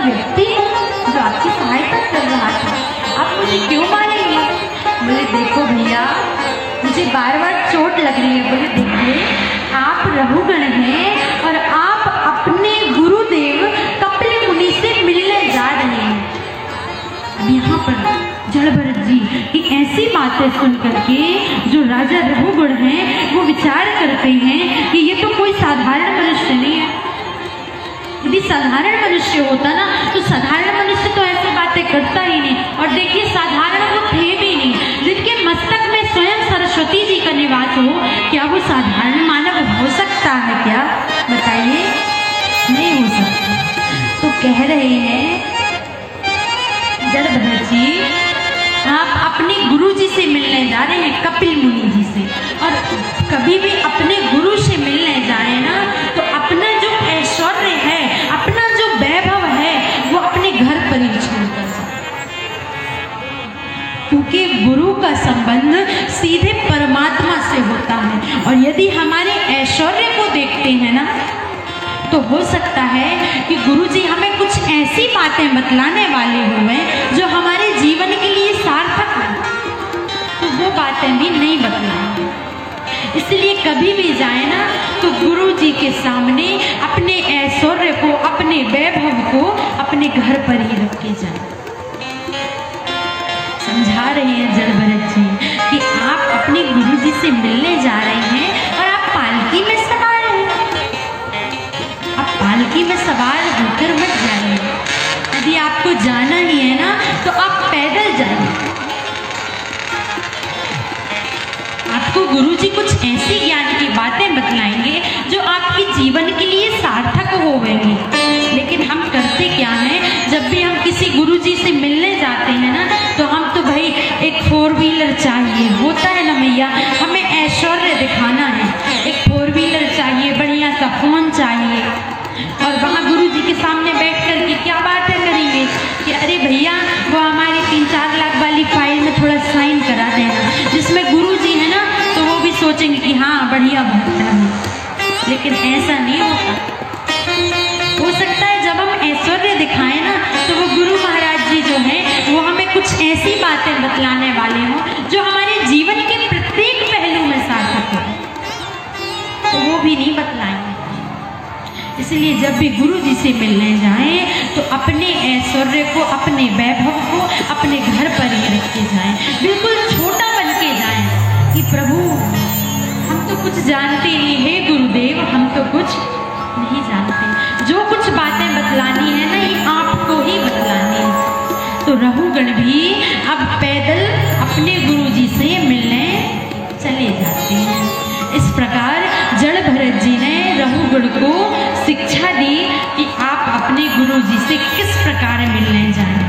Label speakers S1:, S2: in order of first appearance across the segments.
S1: व्यक्ति हूँ जो आपकी सहायता कर रहा था, आप मुझे क्यों मारेंगे? बोले देखो भैया, मुझे बार बार चोट लग रही है। बोले देखिए, आप रहुगण हैं और आप अपने गुरुदेव कपिल मुनि से मिलने जा रहे हैं। अब यहाँ पर जड़ भरत जी की ऐसी बातें सुन करके जो राजा रहुगण हैं वो विचार करते हैं कि ये तो कोई साधारण मनुष्य नहीं है। यदि साधारण मनुष्य होता ना तो साधारण मनुष्य तो ऐसी बातें करता ही नहीं। और देखिए, साधारण वो थे भी नहीं, जिनके मस्तक में स्वयं सरस्वती जी का निवास हो, क्या वो साधारण मानव हो सकता है क्या? बताइए, नहीं हो सकता। तो कह रहे हैं जड़ भरत जी, आप अपने गुरु जी से मिलने जा रहे हैं, कपिल मुनि जी से। और कभी भी अपने गुरु से मिलने जाए ना तो अपना जो ऐश्वर्य है, अपना जो वैभव है, वो अपने घर पर ही छोड़कर जाए, क्योंकि गुरु का संबंध सीधे परमात्मा से होता है। और यदि हमारे ऐश्वर्य को देखते हैं ना तो हो सकता है कि गुरुजी हमें कुछ ऐसी बातें बतलाने वाले हुए जो हमारे जीवन के लिए सार्थक हो, तो वो बातें भी नहीं बतलाएंगे। इसलिए कभी भी जाए ना तो गुरुजी के सामने अपने ऐश्वर्य को, अपने वैभव को अपने घर पर ही रख के जाए। समझा रहे हैं जड़ भरत जी कि आप अपने गुरुजी से मिलने जा रहे हैं और आप पालकी में सवार हैं। आप पालकी में सवार होकर मत जाइए। यदि आपको जाना ही है ना तो आप पैदल जाइए। आपको गुरुजी कुछ ऐसी ज्ञान की बातें बतलाएंगे जो आपके जीवन के लिए सार्थक होवेंगी। लेकिन हम करते क्या हैं, जब भी हम किसी गुरुजी से मिलने जाते हैं ना तो हम तो भाई एक 4 व्हीलर चाहिए, होता है ना मैया, हमें ऐश्वर्य दिखाना है, एक 4 व्हीलर चाहिए, बढ़िया सा फोन चाहिए। और वहाँ गुरुजी के सामने बैठ कर के क्या बातें करेंगे कि अरे भैया वो हमारी 3-4 लाख वाली फाइल में थोड़ा साइन करा देना, जिसमें गुरुजी है ना तो वो भी सोचेंगे कि हाँ बढ़िया भक्त है। लेकिन ऐसा नहीं होता। हो सकता है जब हम ऐश्वर्य दिखाएं ना तो वो गुरु महाराज जी जो हैं वो हमें कुछ ऐसी बातें बतलाने वाले हों जो हमारे जीवन के प्रत्येक पहलू में सार्थक हो, तो वो भी नहीं बतलाएंगे। इसलिए जब भी गुरु जी से मिलने जाएं तो अपने ऐश्वर्य को, अपने वैभव को अपने घर पर ही रख के जाएं। बिल्कुल छोटा बन के जाएं कि प्रभु हम तो कुछ जानते नहीं, हे गुरुदेव हम तो कुछ नहीं जानते, जो कुछ बातें बतलानी है ना ये आपको ही बतलानी है। तो रहुगण भी अब पैदल अपने गुरु जी से मिलने चले जाते हैं। इस प्रकार जड़ भरत जी ने रहुगण को शिक्षा दी कि आप अपने गुरु जी से किस प्रकार मिलने जाएं।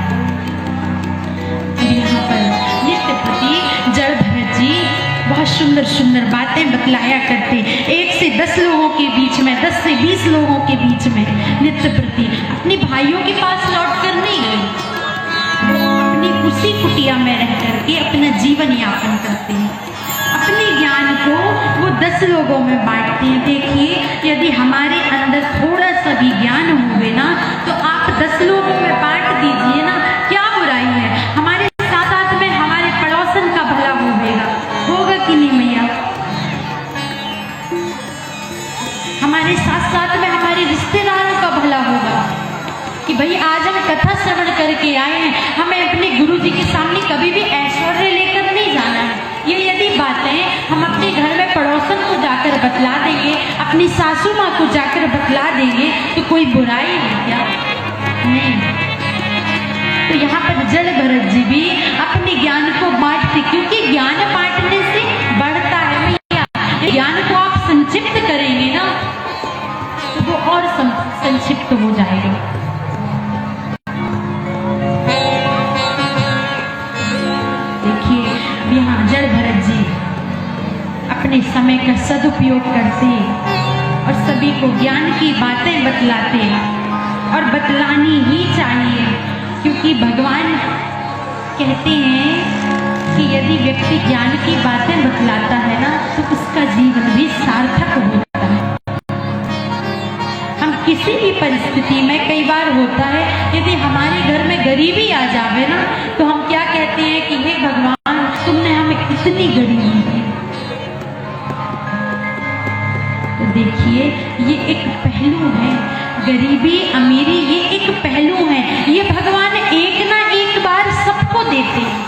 S1: यहाँ पर नित्य प्रति जड़ भरत जी बहुत सुंदर सुंदर बातें बतलाया करते। 1 से 10 लोगों के बीच में, 10 से 20 लोगों के बीच में नित्य प्रति अपने भाइयों के पास लौट कर नहीं गए, अपनी उसी कुटिया में रह करके अपना जीवन यापन करते हैं। अपने ज्ञान को वो 10 लोगों में बांटते हैं। देखिए, यदि हमारे अंदर थोड़ा सा भी ज्ञान होवे ना तो आप 10 लोगों में बांट दीजिए ना, क्या बुराई है। हमारे साथ साथ में हमारे पड़ोसन का भला होगा कि नहीं मैया? हमारे साथ साथ में हमारे रिश्तेदारों का भला होगा कि भाई आज हम कथा श्रवण करके आए हैं, हमें अपने गुरु जी के सामने कभी भी ऐश्वर्य लेकर नहीं जाना है। ये यदि बातें हम अपने घर में पड़ोसन को जाकर बतला देंगे, अपनी सासू माँ को जाकर बतला देंगे तो कोई बुराई है क्या? नहीं। तो यहाँ पर जड़ भरत जी भी अपने ज्ञान को बांटते, क्योंकि ज्ञान बांटने से बढ़ता है भैया। ज्ञान को आप संक्षिप्त करेंगे ना तो वो और संक्षिप्त हो जाएगा। यहाँ जड़ भरत जी अपने समय का सदुपयोग करते और सभी को ज्ञान की बातें बतलाते और बतलानी ही चाहिए, क्योंकि भगवान कहते हैं कि यदि व्यक्ति ज्ञान की बातें बतलाता है ना तो उसका जीवन भी सार्थक होता है। हम किसी भी परिस्थिति में, कई बार होता है यदि गरीबी आ जावे ना तो हम क्या कहते हैं कि हे भगवान तुमने हमें इतनी गरीबी दी। तो देखिए ये एक पहलू है, गरीबी अमीरी ये एक पहलू है। ये भगवान एक ना एक बार सबको देते हैं,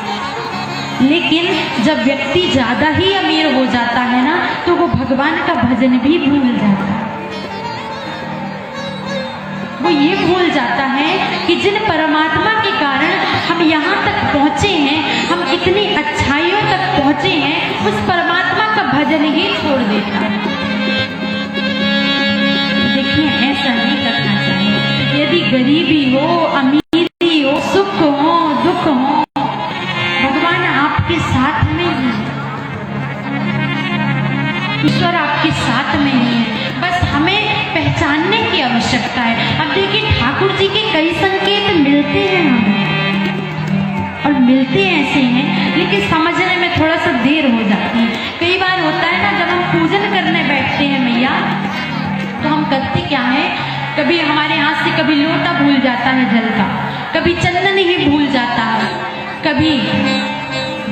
S1: लेकिन जब व्यक्ति ज्यादा ही अमीर हो जाता है ना तो वो भगवान का भजन भी भूल जाता है। वो ये भूल जाता है कि जिन परमात्मा के कारण हम यहाँ तक पहुँचे हैं, हम इतनी अच्छाइयों तक पहुँचे हैं, उस परमात्मा का भजन ही छोड़ देता है। देखिए ऐसा नहीं करना चाहिए। यदि गरीबी हो, अमीरी हो, सुख हो, दुख हो, भगवान आपके साथ में ही है, ईश्वर आपके साथ में ही है। बस हमें पहचानने की आवश्यकता है। अब देखिए ठाकुर जी के कई संकेत मिलते हैं हमें, और मिलते ऐसे हैं लेकिन समझने में थोड़ा सा देर हो जाती है। कई बार होता है ना जब हम पूजन करने बैठते हैं मैया, तो हम करते क्या है, कभी हमारे हाथ से कभी लोटा भूल जाता है जल का, कभी चंदन ही भूल जाता है, कभी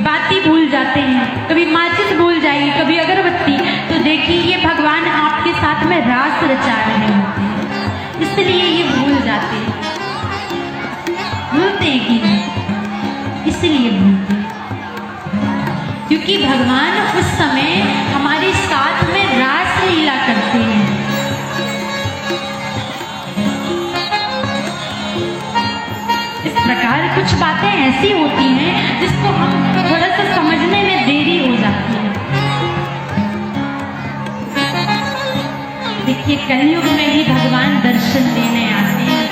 S1: बाती भूल जाते हैं, कभी माचिस भूल जाएगी, कभी अगरबत्ती। तो देखिए ये भगवान आपके साथ में रास रचा रहे होते हैं, इसलिए ये भूल जाते हैं। भूलते हैं कि नहीं, इसलिए भूलते हैं क्योंकि भगवान उस समय हमारे साथ में रास लीला करते हैं। इस प्रकार कुछ बातें ऐसी होती हैं जिसको हम थोड़ा सा समझने में देरी हो जाती है। देखिए कलयुग में ही भगवान दर्शन देने आते हैं।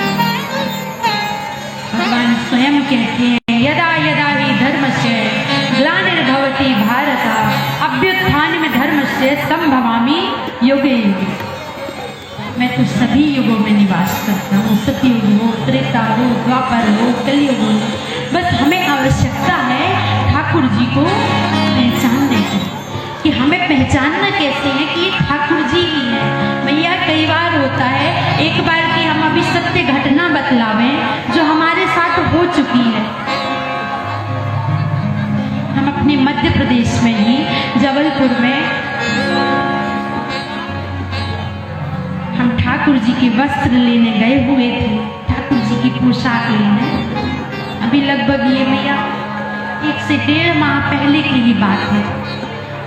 S1: भगवान स्वयं कहते हैं यदा यदा हि धर्मस्य ग्लानिर्भवति भारत अभ्युत्थानं धर्मस्य संभवामि युगे युगे। मैं तो सभी युगों में निवास करता हूँ, सतयुग हो, त्रेता हो, द्वापर हो, कलयुग हो। बस हमें आवश्यकता है ठाकुर जी को पहचानने की, कि हमें पहचानना कैसे है कि ये ठाकुर जी ही है। भैया कई बार होता है, एक बार की हम अभी सत्य घटना बतलावें जो हमारे साथ हो चुकी है। हम अपने मध्य प्रदेश में ही जबलपुर में हम ठाकुर जी के वस्त्र लेने गए हुए थे, ठाकुर जी की पोशाक लेने। अभी लगभग ये मैया 1 से 1.5 माह पहले की ही बात है।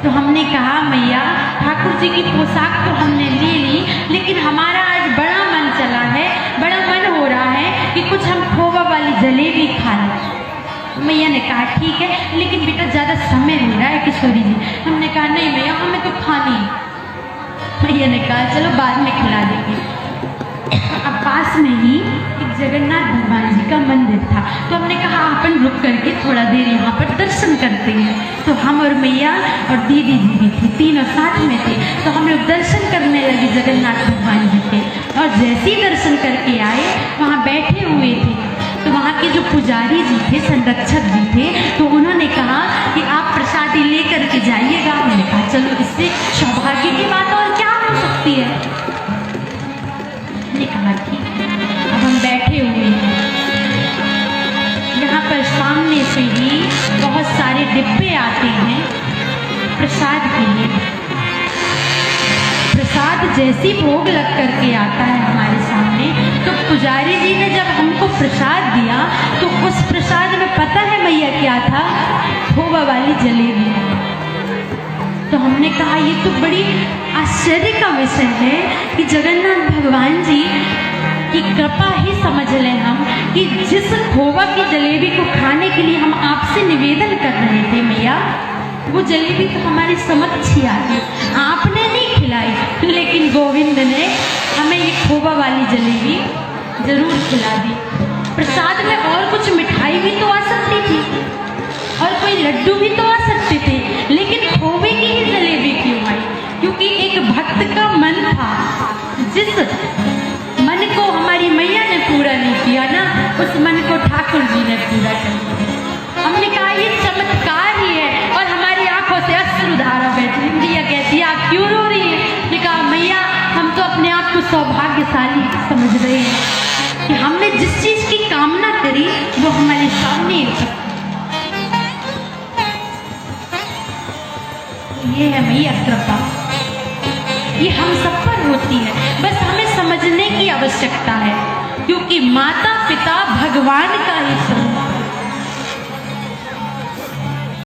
S1: तो हमने कहा मैया ठाकुर जी की पोशाक तो हमने ले ली, लेकिन हमारा आज बड़ा मन चला है, बड़ा मन हो रहा है कि कुछ हम खोवा वाली जलेबी खा लें। मैया ने कहा ठीक है, लेकिन बेटा ज़्यादा समय हो रहा है किशोरी जी। हमने कहा नहीं मैया हमें तो खानी है। मैया ने कहा चलो बाद में खिला देंगे। अब पास में ही एक जगन्नाथ भगवान जी का मंदिर था, तो हमने कहा अपन रुक करके थोड़ा देर यहाँ पर दर्शन करते हैं। तो हम और मैया और दीदी जी भी थी, तीनों साथ में थे। तो हम लोग दर्शन करने लगे जगन्नाथ भगवान जी के, और जैसे ही दर्शन करके आए वहाँ बैठे हुए थे, तो वहाँ के जो पुजारी जी थे, संरक्षक जी थे, तो उन्होंने कहा कि आप प्रसादी लेकर के जाइएगा। हमने कहा चलो इससे सौभाग्य की बात और क्या हो सकती है। हमने कहा ठीक है। अब हम बैठे हुए हैं, यहाँ पर सामने से ही बहुत सारे डिब्बे आते हैं प्रसाद के लिए। प्रसाद जैसी भोग लग करके आता है हमारे सामने, तो पुजारी जी ने जब हमको प्रसाद दिया तो उस प्रसाद में पता है भैया क्या था, खोवा वाली जलेबी। तो हमने कहा ये तो बड़ी आश्चर्य का विषय है कि जगन्नाथ भगवान जी की कृपा ही समझ लें हम, कि जिस खोवा की जलेबी को खाने के लिए हम आपसे निवेदन कर रहे थे मैया, वो जलेबी तो हमारे समक्ष ही आ गई। आपने नहीं खिलाई, लेकिन गोविंद ने हमें ये खोवा वाली जलेबी जरूर खिला दी। प्रसाद में और कुछ मिठाई भी तो आ सकती थी और कोई लड्डू भी तो आ सकते थे, लेकिन खोवे की ही जलेबी क्यों आई? क्योंकि एक भक्त का मन था, जिस मन को हमारी मैया ने पूरा नहीं किया ना, उस मन को ठाकुर जी ने पूरा कर दिया। हमने कहा ये चमत्कार ही है, और हमारी आंखों से अश्रुधारा बहती। मैया कहती है आप क्यों रो रही है? ने कहा मैया हम तो अपने आप को सौभाग्यशाली समझ रहे हैं कि हमने जिस चीज की कामना करी वो ये है मैया कृपा, ये हम सब पर होती है, बस हमें समझने की आवश्यकता है, क्योंकि माता पिता भगवान का ही स्वरूप